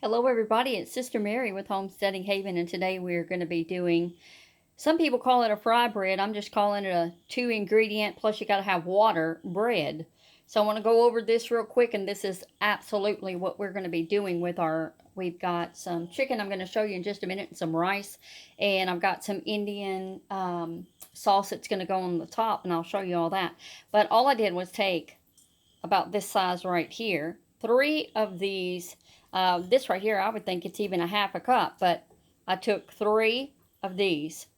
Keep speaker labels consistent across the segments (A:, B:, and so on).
A: Hello, everybody. It's Sister Mary with Homesteading Haven, and today we're going to be doing, some people call it a fry bread. I'm just calling it a 2 ingredient, plus you got to have water bread. So I want to go over this real quick, and this is absolutely what we're going to be doing with we've got some chicken I'm going to show you in just a minute, and some rice, and I've got some Indian sauce that's going to go on the top, and I'll show you all that. But all I did was take about this size right here, 3 of these. This right here, I would think it's even a half a cup, but I took 3 of these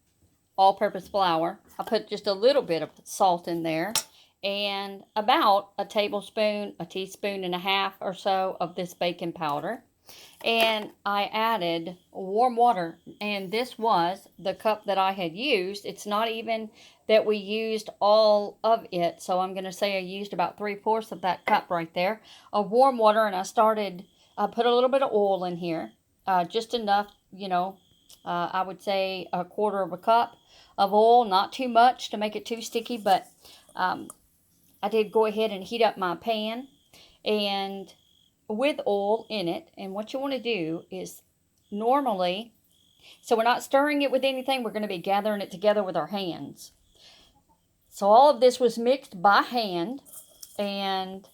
A: all-purpose flour. I put just a little bit of salt in there, and about a tablespoon, a teaspoon and a half or so of this baking powder. And I added warm water, and this was the cup that I had used. It's not even that we used all of it, so I'm going to say I used about 3/4 of that cup right there of warm water. And I put a little bit of oil in here, just enough, I would say a quarter of a cup of oil, not too much to make it too sticky, but I did go ahead and heat up my pan and with oil in it. And what you want to do is normally, so we're not stirring it with anything, we're going to be gathering it together with our hands. So all of this was mixed by hand, and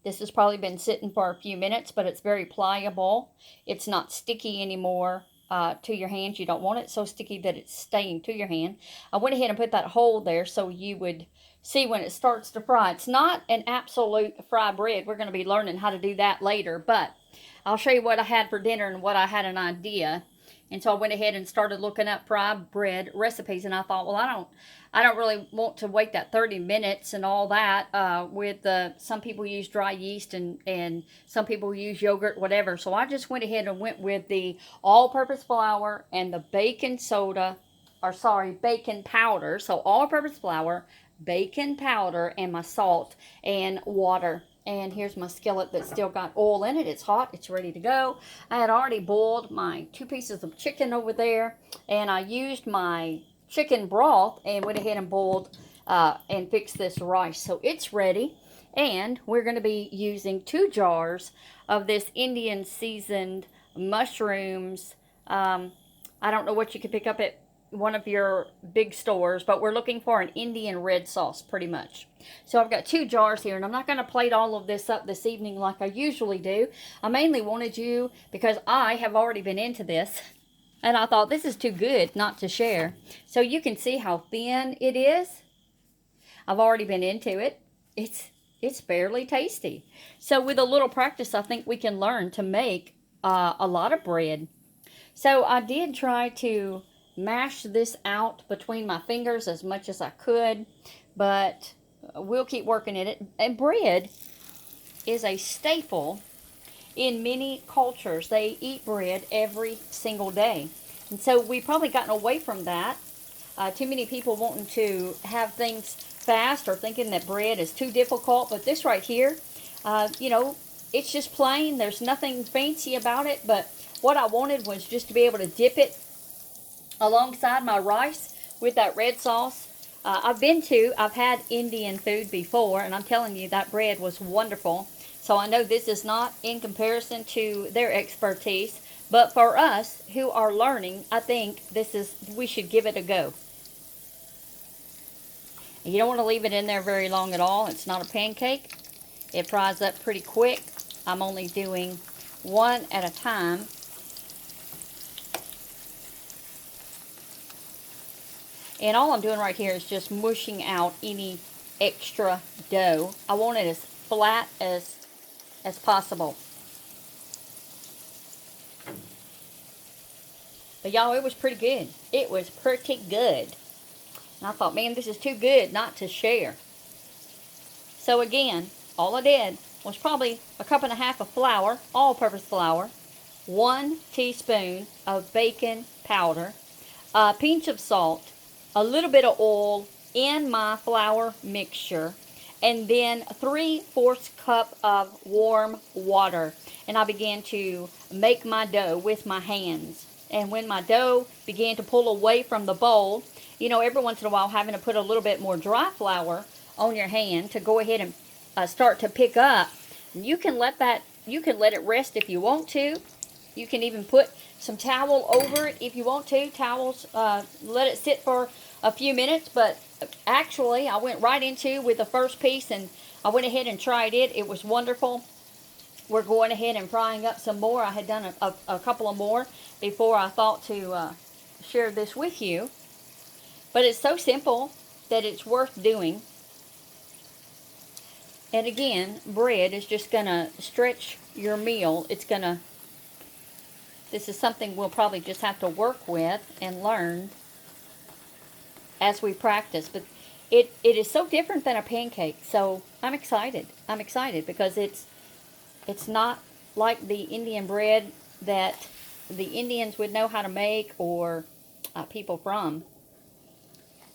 A: this has probably been sitting for a few minutes, but it's very pliable. It's not sticky anymore to your hands. You don't want it so sticky that it's staying to your hand. I went ahead and put that hole there so you would see when it starts to fry. It's not an absolute fry bread. We're going to be learning how to do that later, but I'll show you what I had for dinner and what I had an idea. And so I went ahead and started looking up fry bread recipes, and I thought, well, I don't really want to wait that 30 minutes and all that. Some people use dry yeast, and some people use yogurt, whatever. So I just went ahead and went with the all-purpose flour and the baking soda, or sorry, baking powder. So all-purpose flour, baking powder, and my salt and water. And here's my skillet that's still got oil in it. It's hot. It's ready to go. I had already boiled my 2 pieces of chicken over there, and I used my chicken broth and went ahead and boiled and fixed this rice. So it's ready, and we're going to be using 2 jars of this Indian seasoned mushrooms. I don't know what you can pick up at one of your big stores, but we're looking for an Indian red sauce pretty much. So I've got 2 jars here, and I'm not going to plate all of this up this evening like I usually do. I mainly wanted you, because I have already been into this, and I thought this is too good not to share. So you can see how thin it is. I've already been into it. It's fairly tasty. So with a little practice, I think we can learn to make a lot of bread. So I did try to mash this out between my fingers as much as I could, but we'll keep working at it. And bread is a staple in many cultures. They eat bread every single day. And so we've probably gotten away from that. Too many people wanting to have things fast or thinking that bread is too difficult. But this right here, it's just plain. There's nothing fancy about it. But what I wanted was just to be able to dip it alongside my rice with that red sauce. I've had Indian food before, and I'm telling you, that bread was wonderful. So I know this is not in comparison to their expertise, but for us who are learning, I think we should give it a go. And you don't want to leave it in there very long at all. It's not a pancake. It fries up pretty quick. I'm only doing one at a time. And all I'm doing right here is just mushing out any extra dough. I want it as flat as possible. But y'all, it was pretty good. It was pretty good. And I thought, man, this is too good not to share. So again, all I did was probably a cup and a half of flour, all-purpose flour, 1 teaspoon of baking powder, a pinch of salt, a little bit of oil in my flour mixture, and then 3/4 cup of warm water. And I began to make my dough with my hands. And when my dough began to pull away from the bowl, every once in a while having to put a little bit more dry flour on your hand to go ahead and start to pick up, you can let that you can let it rest if you want to. You can even put some towel over it if you want to. Towels, let it sit for a few minutes. But actually, I went right into with the first piece, and I went ahead and tried it. It was wonderful. We're going ahead and frying up some more. I had done a couple of more before I thought to share this with you. But it's so simple that it's worth doing. And again, bread is just going to stretch your meal. It's going to, this is something we'll probably just have to work with and learn as we practice. But it is so different than a pancake. So I'm excited. I'm excited because it's not like the Indian bread that the Indians would know how to make, or people from,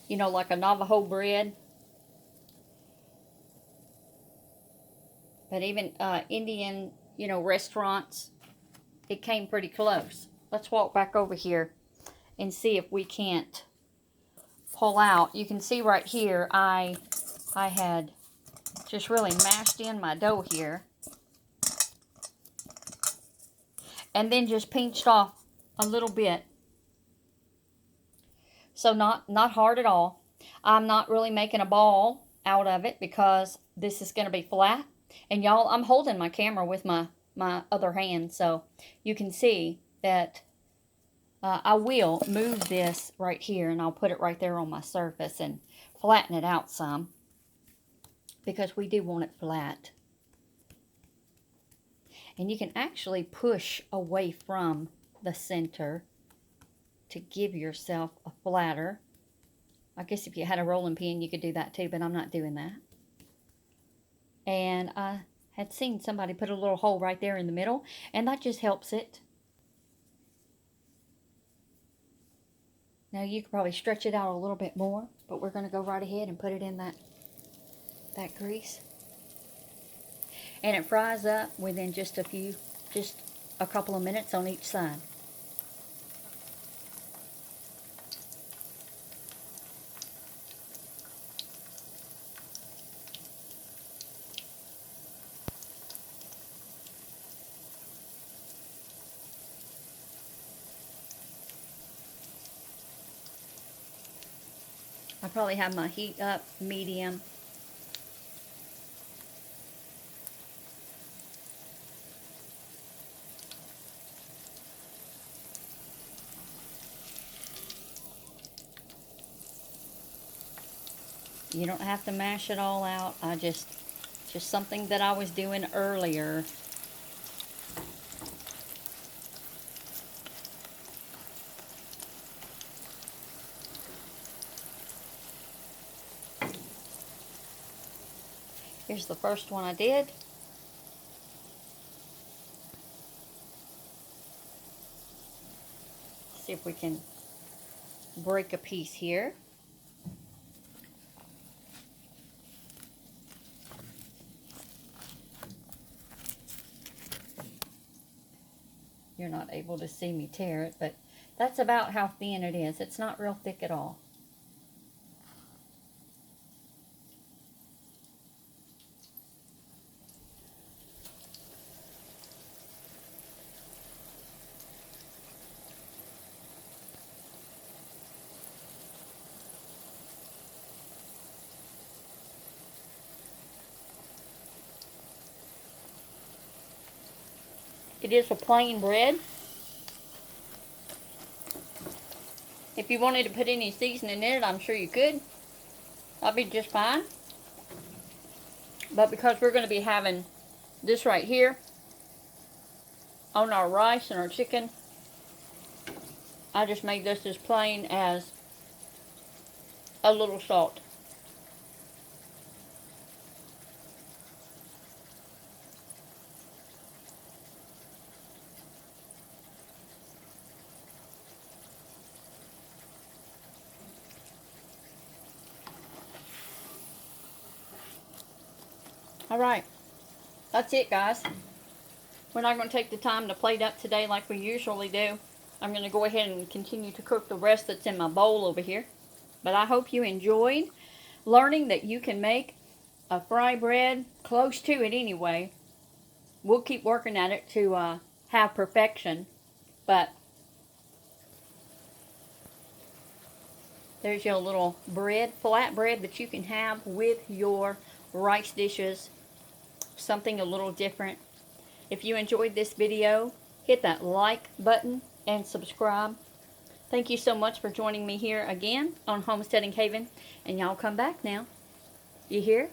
A: you know, like a Navajo bread. But even Indian, you know, restaurants, it came pretty close. Let's walk back over here and see if we can't pull out. You can see right here, I had just really mashed in my dough here. And then just pinched off a little bit. So not hard at all. I'm not really making a ball out of it because this is going to be flat. And y'all, I'm holding my camera with my other hand, so you can see that I will move this right here, and I'll put it right there on my surface and flatten it out some, because we do want it flat. And you can actually push away from the center to give yourself a flatter. I guess if you had a rolling pin, you could do that too, but I'm not doing that. And I had seen somebody put a little hole right there in the middle, and that just helps it. Now you could probably stretch it out a little bit more, but we're going to go right ahead and put it in that grease. And it fries up within just a couple of minutes on each side. I probably have my heat up medium. You don't have to mash it all out. I just something that I was doing earlier. Here's the first one I did. See if we can break a piece here. You're not able to see me tear it, but that's about how thin it is. It's not real thick at all. It is a plain bread. If you wanted to put any seasoning in it, I'm sure you could. That'd be just fine. But because we're going to be having this right here on our rice and our chicken, I just made this as plain as a little salt. Alright, that's it, guys. We're not going to take the time to plate up today like we usually do. I'm going to go ahead and continue to cook the rest that's in my bowl over here. But I hope you enjoyed learning that you can make a fry bread, close to it anyway, we'll keep working at it to have perfection. But there's your little bread, flat bread that you can have with your rice dishes. Something a little different. If you enjoyed this video, hit that like button and subscribe. Thank you so much for joining me here again on Homesteading Haven. And y'all come back now. You hear?